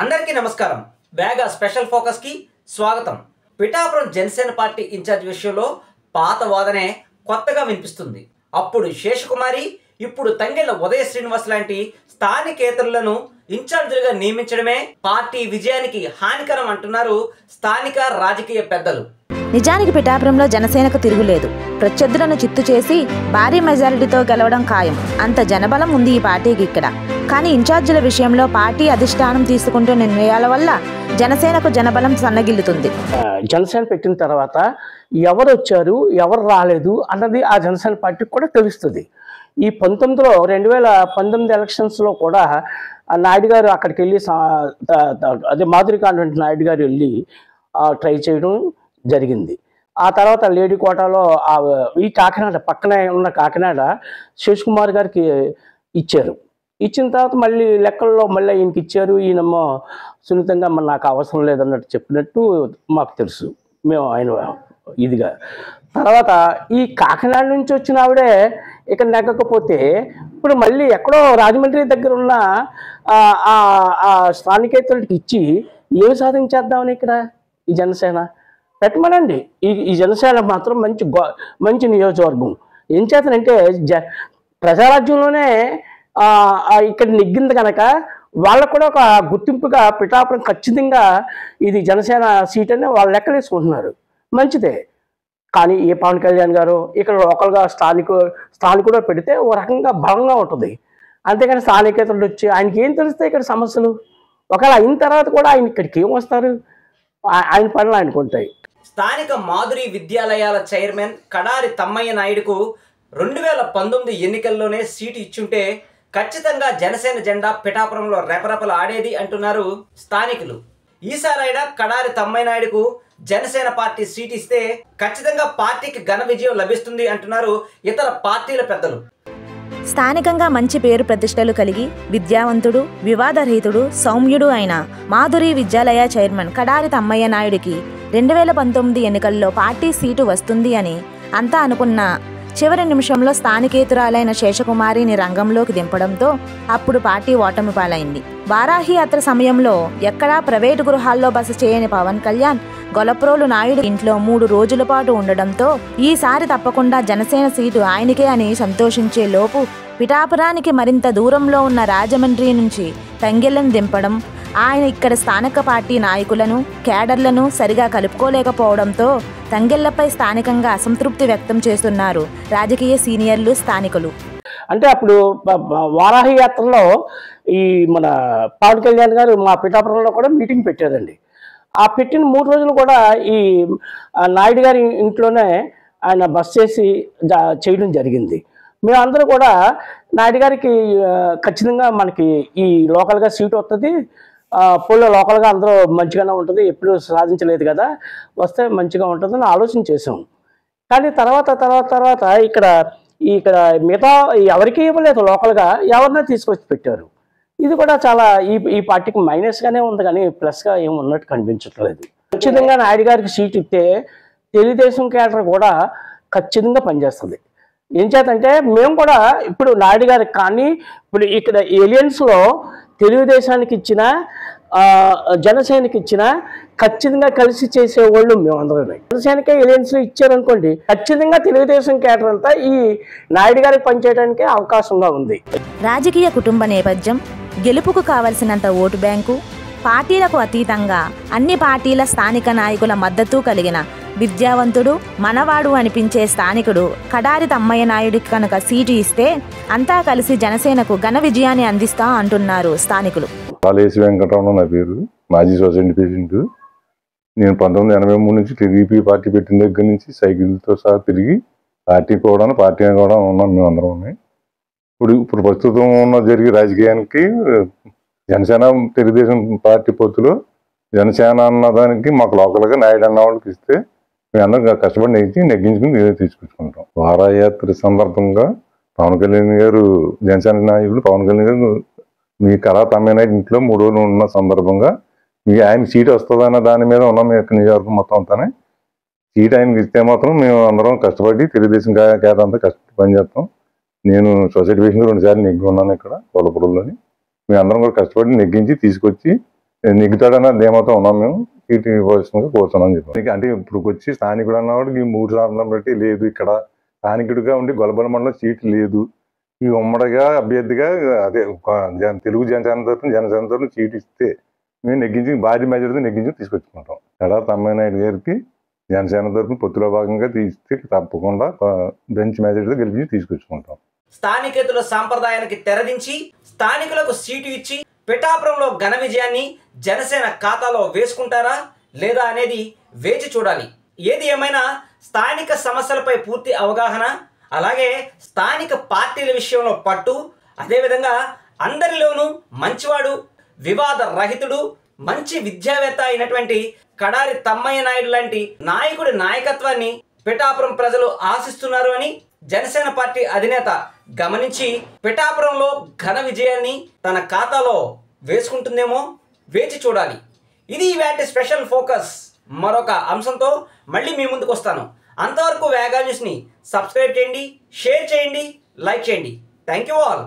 అందరికీ నమస్కారం. వేగా special focus కి స్వాగతం. పిఠాపురం జనసేన పార్టీ ఇన్ఛార్జ్ విషయంలో పాత వాదనే కొత్తగా వినిపిస్తుంది. అప్పుడు శేషకుమారి, ఇప్పుడు తంగెళ్ల ఉదయ శ్రీనివాస్ లాంటి స్థానికేతరులను ఇన్ఛార్జీలుగా నియమించడమే పార్టీ విజయానికి హానికరం అంటున్నారు స్థానిక రాజకీయ పెద్దలు. నిజానికి పిఠాపురంలో జనసేనకు తిరుగులేదు. ప్రత్యర్థులను చిత్తు చేసి భారీ మెజారిటీతో గెలవడం ఖాయం. అంత జనబలం ఉంది ఈ పార్టీకి ఇక్కడ. కానీ ఇన్ఛార్జీల విషయంలో పార్టీ అధిష్టానం తీసుకుంటున్న నిర్ణయాల వల్ల జనసేనకు జనబలం సన్నగిల్లుతుంది. జనసేన పెట్టిన తర్వాత ఎవరు వచ్చారు, ఎవరు రాలేదు అన్నది ఆ జనసేన పార్టీకి కూడా తెలుస్తుంది. ఈ 2019 ఎలక్షన్స్లో కూడా నాయుడు గారు అక్కడికి వెళ్ళి అదే మాధురి కాన్వెంట్ నాయుడు గారు వెళ్ళి ట్రై చేయడం జరిగింది. ఆ తర్వాత లేడీ కోటాలో ఈ కాకినాడ పక్కనే ఉన్న కాకినాడ శేషకుమార్ గారికి ఇచ్చారు. ఇచ్చిన తర్వాత మళ్ళీ లెక్కల్లో మళ్ళీ ఈయనకి ఇచ్చారు. ఈయనమ్మో సున్నితంగా నాకు అవసరం లేదన్నట్టు చెప్పినట్టు మాకు తెలుసు. మేము ఆయన ఇదిగా తర్వాత ఈ కాకినాడ నుంచి వచ్చిన ఆవిడే ఇక్కడ నెగ్గకపోతే ఇప్పుడు మళ్ళీ ఎక్కడో రాజమండ్రి దగ్గర ఉన్న స్థానికేతరుడికి ఇచ్చి ఏమి సాధించేద్దామని ఇక్కడ ఈ జనసేన పెట్టమనండి. ఈ జనసేన మాత్రం మంచి నియోజకవర్గం. ఏం చేతనంటే ప్రజారాజ్యంలోనే ఇక్కడ నెగ్గింది కనుక వాళ్ళకు కూడా ఒక గుర్తింపుగా పిఠాపురం ఖచ్చితంగా ఇది జనసేన సీట్ అని వాళ్ళు లెక్కలేసుకుంటున్నారు. మంచిదే. కానీ ఏ పవన్ కళ్యాణ్ గారు ఇక్కడ లోకల్గా స్థానికుడు పెడితే ఓ రకంగా బలంగా ఉంటుంది. అంతేకాని స్థానికేతరుడు వచ్చి ఆయనకి ఏం తెలుస్తాయి ఇక్కడ సమస్యలు? ఒకవేళ అయిన తర్వాత కూడా ఆయన ఇక్కడికి ఏం వస్తారు? ఆయన పనులు ఆయనకు ఉంటాయి. స్థానిక మాధురి విద్యాలయాల చైర్మన్ కడారి తమ్మయ్య నాయుడుకు 2019 ఎన్నికల్లోనే సీటు ఇచ్చుంటే ఖచ్చితంగా జనసేన జెండా పిఠాపురంలో రెపరెపలు ఆడేది అంటున్నారు స్థానికులు. ఈసారైనా కడారి తమ్మయ్య నాయుడుకు జనసేన పార్టీ సీట్ ఇస్తే ఖచ్చితంగా పార్టీకి ఘన విజయం లభిస్తుంది అంటున్నారు ఇతర పార్టీల పెద్దలు. స్థానికంగా మంచి పేరు ప్రతిష్టలు కలిగి విద్యావంతుడు, వివాదరహితుడు, సౌమ్యుడు అయిన మాధురి విద్యాలయ చైర్మన్ కడారి తమ్మయ్య నాయుడికి 2019 ఎన్నికల్లో పార్టీ సీటు వస్తుంది అని అంతా అనుకున్న చివరి నిమిషంలో స్థానికేతురాలైన శేషకుమారిని రంగంలోకి దింపడంతో అప్పుడు పార్టీ ఓటమి పాలైంది. వారాహి యాత్ర సమయంలో ఎక్కడా ప్రైవేటు గృహాల్లో బస చేయని పవన్ కళ్యాణ్ గొలప్రోలు నాయుడు ఇంట్లో 3 రోజుల పాటు ఉండడంతో ఈసారి తప్పకుండా జనసేన సీటు ఆయనకే అని సంతోషించే లోపు పిఠాపురానికి మరింత దూరంలో ఉన్న రాజమండ్రి నుంచి తంగెళ్లను దింపడం, ఆయన ఇక్కడ స్థానిక పార్టీ నాయకులను, కేడర్లను సరిగా కలుపుకోలేకపోవడంతో తంగెళ్లపై స్థానికంగా అసంతృప్తి వ్యక్తం చేస్తున్నారు రాజకీయ సీనియర్లు, స్థానికులు. అంటే అప్పుడు వారాహి యాత్రలో ఈ మన పవన్ కళ్యాణ్ గారు మా పిఠాపురంలో కూడా మీటింగ్ పెట్టారండి. ఆ పెట్టిన 3 రోజులు కూడా ఈ నాయుడు గారి ఇంట్లోనే ఆయన బస్ చేసి చేయడం జరిగింది. మేమందరూ కూడా నాయుడు గారికి ఖచ్చితంగా మనకి ఈ లోకల్గా సీటు వస్తుంది, పోల్లో లోకల్గా అందరూ మంచిగానే ఉంటుంది, ఎప్పుడు సాధించలేదు కదా, వస్తే మంచిగా ఉంటుందని ఆలోచన చేసాం. కానీ తర్వాత ఇక్కడ మిగతా ఎవరికి ఇవ్వలేదు, లోకల్గా ఎవరినో తీసుకొచ్చి పెట్టారు. ఇది కూడా చాలా ఈ పార్టీకి మైనస్గానే ఉంది కానీ ప్లస్గా ఏమి ఉన్నట్టు కనిపించట్లేదు. ఖచ్చితంగా నాయుడు గారికి సీట్ ఇస్తే తెలుగుదేశం కేడర్ కూడా ఖచ్చితంగా పనిచేస్తుంది. ఏం చేతంటే మేము కూడా ఇప్పుడు నాయుడు గారికి కానీ ఇప్పుడు ఇక్కడ ఎలియన్స్లో తెలుగుదేశానికి ఇచ్చిన జనసేనకి ఇచ్చిన ఖచ్చితంగా కలిసి చేసేవాళ్ళు మేమందరం. జనసేనకే ఎలియన్స్లో ఇచ్చారనుకోండి, ఖచ్చితంగా తెలుగుదేశం కేడర్ అంతా ఈ నాయుడు గారికి పనిచేయడానికి అవకాశంగా ఉంది. రాజకీయ కుటుంబ నేపథ్యం, గెలుపుకు కావలసినంత ఓటు బ్యాంకు, పార్టీలకు అతీతంగా అన్ని పార్టీల స్థానిక నాయకుల మద్దతు కలిగిన విద్యావంతుడు, మనవాడు అనిపించే స్థానికుడు కడారి తమ్మయ్య నాయుడికి కనుక సీటు ఇస్తే అంతా కలిసి జనసేనకు ఘన విజయాన్ని అందిస్తా అంటున్నారు స్థానికులు. పాలేసి వెంకటరమణ నా పేరు, మాజీ సొసైటీ ప్రెసిడెంట్. నేను 1983 నుంచి టీడీపీ పార్టీ పెట్టిన దగ్గర నుంచి సైకిల్తో సహా తిరిగి పార్టీ కూడా ఉన్నాం మేమందరం ఉన్నాయి. ఇప్పుడు ప్రస్తుతం ఉన్న జరిగే రాజకీయానికి జనసేన తెలుగుదేశం పార్టీ పొత్తులో జనసేన అన్నదానికి మాకు లోకల్గా నాయుడు అన్న వాళ్ళకి ఇస్తే మేమందరం కష్టపడి నెగ్గించుకుని తీసుకొచ్చుకుంటాం. వారాయాత్ర సందర్భంగా పవన్ కళ్యాణ్ గారు, జనసేన నాయకులు పవన్ కళ్యాణ్ గారు మీ కళా తమ్మైన ఇంట్లో 3 రోజులు ఉన్న సందర్భంగా ఆయన సీట్ వస్తుందన్న దాని మీద ఉన్నాం. మీ యొక్క నియోజకవర్గం మొత్తం అంతానే సీట్ ఆయనకి ఇస్తే మాత్రం మేము అందరం కష్టపడి తెలుగుదేశం కేడర్ అంతా కష్టపడి పనిచేస్తాం. నేను సొసైటీ విషయంలో 2 సార్లు నెగ్గి ఉన్నాను ఇక్కడ కొలపురంలోని. మేము అందరం కూడా కష్టపడి నెగ్గించి తీసుకొచ్చి నెగ్గుతాడన్న ధీమాతో ఉన్నాం మేము. సీటు ఇవ్వాల్సిందిగా కోరుతున్నాం చెప్పి. అంటే ఇప్పుడు వచ్చి స్థానికుడు అన్నవాడు ఈ 3 సార్లు బట్టి లేదు, ఇక్కడ స్థానికుడిగా ఉండి గొల్లబల మండలం సీటు లేదు, ఈ ఉమ్మడిగా అభ్యర్థిగా అదే తెలుగు జనసేన తరఫున జనసేన తరఫున సీటు ఇస్తే మేము నెగ్గించి భారీ మెజారిటీతో నెగ్గించి తీసుకొచ్చుకుంటాం. కడారి తమ్మయ్య నాయుడు గారికి జనసేన తరఫున పొత్తులో భాగంగా తీస్తే తప్పకుండా బెంచ్ మెజారిటీతో గెలిపించి తీసుకొచ్చుకుంటాం. స్థానికేతల సాంప్రదాయానికి తెరదించి స్థానికులకు సీటు ఇచ్చి పిఠాపురంలో ఘన విజయాన్ని జనసేన ఖాతాలో వేసుకుంటారా లేదా అనేది వేచి చూడాలి. ఏది ఏమైనా స్థానిక సమస్యలపై పూర్తి అవగాహన, అలాగే స్థానిక పార్టీల విషయంలో పట్టు, అదేవిధంగా అందరిలోనూ మంచివాడు, వివాద రహితుడు, మంచి విద్యావేత్త అయినటువంటి కడారి తమ్మయ్య నాయుడు లాంటి నాయకుడి నాయకత్వాన్ని పిఠాపురం ప్రజలు ఆశిస్తున్నారు అని జనసేన పార్టీ అధినేత గమనించి పిఠాపురంలో ఘన విజయాన్ని తన ఖాతాలో వేసుకుంటుందేమో వేచి చూడాలి. ఇది ఇవాల్టి స్పెషల్ ఫోకస్. మరొక అంశంతో మళ్ళీ మీ ముందుకు వస్తాను. అంతవరకు వేగా న్యూస్ని సబ్స్క్రైబ్ చేయండి, షేర్ చేయండి, లైక్ చేయండి. Thank you all.